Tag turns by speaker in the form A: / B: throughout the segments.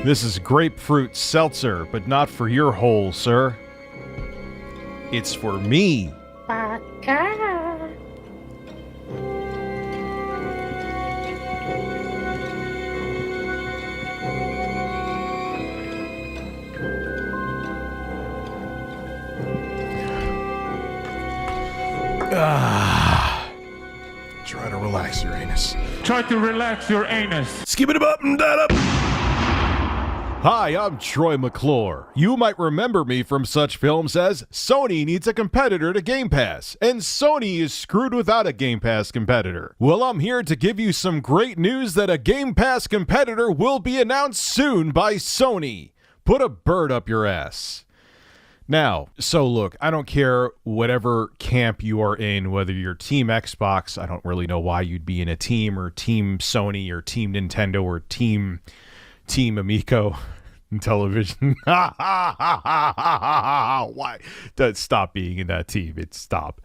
A: This is grapefruit seltzer, but not for your hole, sir. It's for me.
B: Try to relax your anus.
C: Try to relax your anus.
B: Skip it up and that up.
A: Hi, I'm Troy McClure. You might remember me from such films as Sony needs a competitor to Gamepass, and Sony is screwed without a Gamepass competitor. Well, I'm here to give you some great news that a Gamepass competitor will be announced soon by Sony. Put a bird up your ass. Now, so look, I don't care whatever camp you are in, whether you're Team Xbox, I don't really know why you'd be in a team, or Team Sony, or Team Nintendo, or Team Amico television. Why? Stop being in that team. Stop.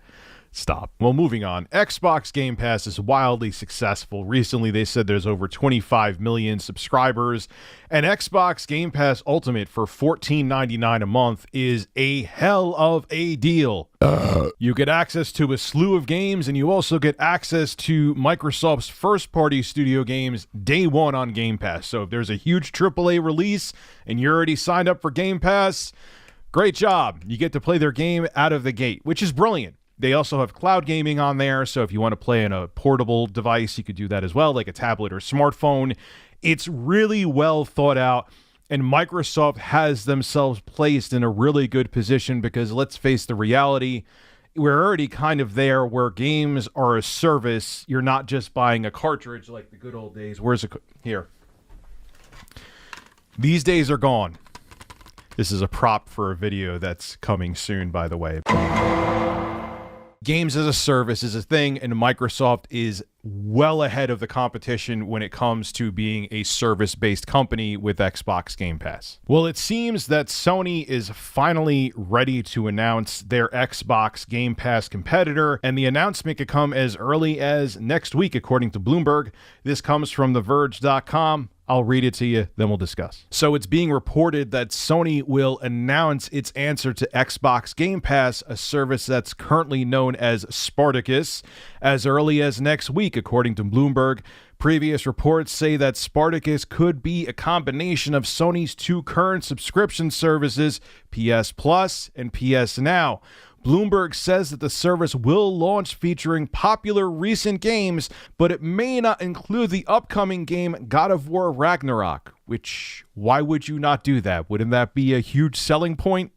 A: Well, moving on. Xbox Game Pass is wildly successful. Recently, they said there's over 25 million subscribers, and Xbox Game Pass Ultimate for $14.99 a month is a hell of a deal. You get access to a slew of games, and you also get access to Microsoft's first-party studio games day one on Game Pass. So if there's a huge AAA release and you're already signed up for Game Pass, great job. You get to play their game out of the gate, which is brilliant. They also have cloud gaming on there, so if you want to play on a portable device, you could do that as well, like a tablet or smartphone. It's really well thought out, and Microsoft has themselves placed in a really good position because, let's face the reality, we're already kind of there where games are a service. You're not just buying a cartridge like the good old days. Here. These days are gone. This is a prop for a video that's coming soon, by the way. Games as a service is a thing, and Microsoft is well ahead of the competition when it comes to being a service-based company with Xbox Game Pass. Well, it seems that Sony is finally ready to announce their Xbox Game Pass competitor, and the announcement could come as early as next week, according to Bloomberg. This comes from TheVerge.com. I'll read it to you, then we'll discuss. So it's being reported that Sony will announce its answer to Xbox Game Pass, a service that's currently known as Spartacus, as early as next week, according to Bloomberg. Previous reports say that Spartacus could be a combination of Sony's two current subscription services, PS Plus and PS Now. Bloomberg says that the service will launch featuring popular recent games, but it may not include the upcoming game God of War Ragnarok, which, why would you not do that? Wouldn't that be a huge selling point?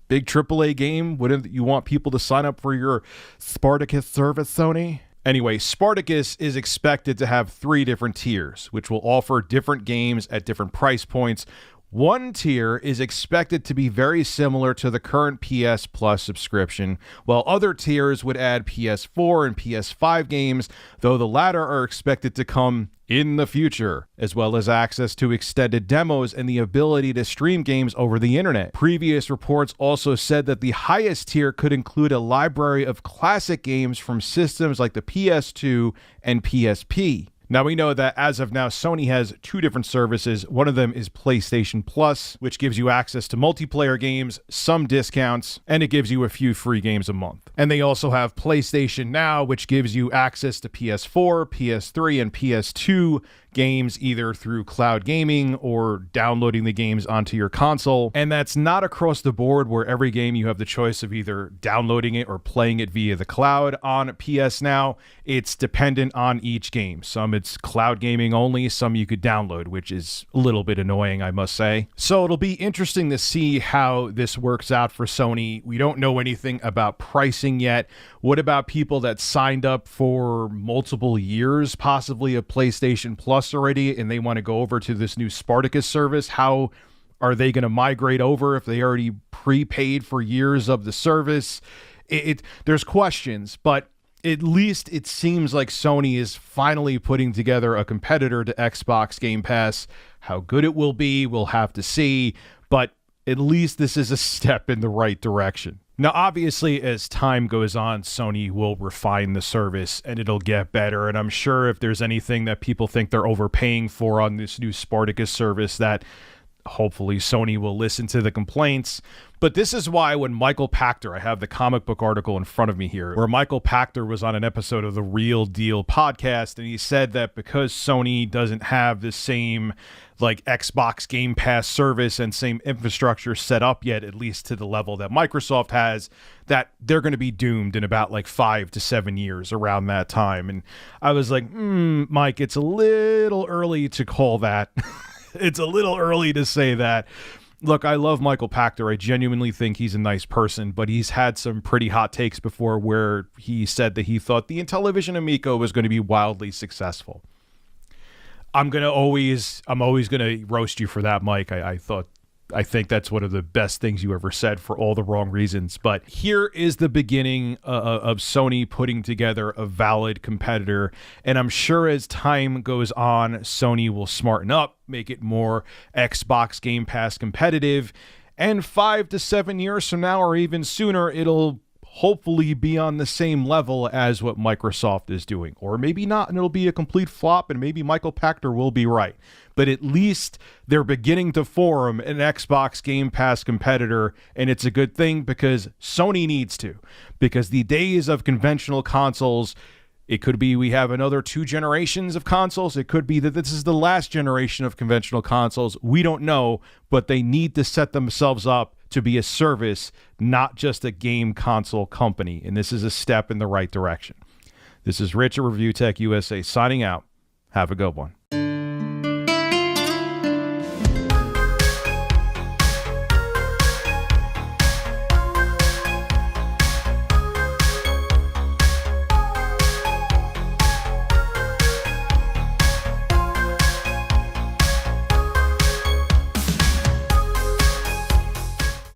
A: Big AAA game? Wouldn't you want people to sign up for your Spartacus service, Sony? Anyway, Spartacus is expected to have 3 different tiers, which will offer different games at different price points. One tier is expected to be very similar to the current PS Plus subscription, while other tiers would add PS4 and PS5 games, though the latter are expected to come in the future, as well as access to extended demos and the ability to stream games over the internet. Previous reports also said that the highest tier could include a library of classic games from systems like the PS2 and PSP. Now, we know that as of now, Sony has 2 different services. One of them is PlayStation Plus, which gives you access to multiplayer games, some discounts, and it gives you a few free games a month. And they also have PlayStation Now, which gives you access to PS4, PS3, and PS2 games either through cloud gaming or downloading the games onto your console. And that's not across the board, where every game you have the choice of either downloading it or playing it via the cloud on PS Now. It's dependent on each game. Some it's cloud gaming only, some you could download, which is a little bit annoying, I must say. So it'll be interesting to see how this works out for Sony. We don't know anything about pricing yet. What about people that signed up for multiple years, possibly of PlayStation Plus already, and they want to go over to this new Spartacus service? How are they going to migrate over if they already prepaid for years of the service? There's questions, but at least it seems like Sony is finally putting together a competitor to Xbox Game Pass. How good it will be, we'll have to see, but at least this is a step in the right direction. Now, obviously, as time goes on, Sony will refine the service and it'll get better. And I'm sure if there's anything that people think they're overpaying for on this new Spartacus service, that hopefully Sony will listen to the complaints. But this is why when Michael Pachter, I have the comic book article in front of me here, where Michael Pachter was on an episode of the Real Deal podcast, and he said that because Sony doesn't have the same like Xbox Game Pass service and same infrastructure set up yet, at least to the level that Microsoft has, that they're going to be doomed in about like 5 to 7 years around that time. And I was like, Mike, it's a little early to call that. It's a little early to say that. Look, I love Michael Pachter. I genuinely think he's a nice person, but he's had some pretty hot takes before where he said that he thought the Intellivision Amico was going to be wildly successful. I'm always going to roast you for that, Mike. I think that's one of the best things you ever said for all the wrong reasons. But here is the beginning of Sony putting together a valid competitor. And I'm sure as time goes on, Sony will smarten up, make it more Xbox Game Pass competitive. And 5 to 7 years from now, or even sooner, it'll hopefully be on the same level as what Microsoft is doing. Or maybe not, and it'll be a complete flop, and maybe Michael Pachter will be right. But at least they're beginning to form an Xbox Game Pass competitor, and it's a good thing because Sony needs to. Because the days of conventional consoles, it could be we have another 2 generations of consoles. It could be that this is the last generation of conventional consoles. We don't know, but they need to set themselves up to be a service, not just a game console company. And this is a step in the right direction. This is Rich at Review Tech USA signing out. Have a good one.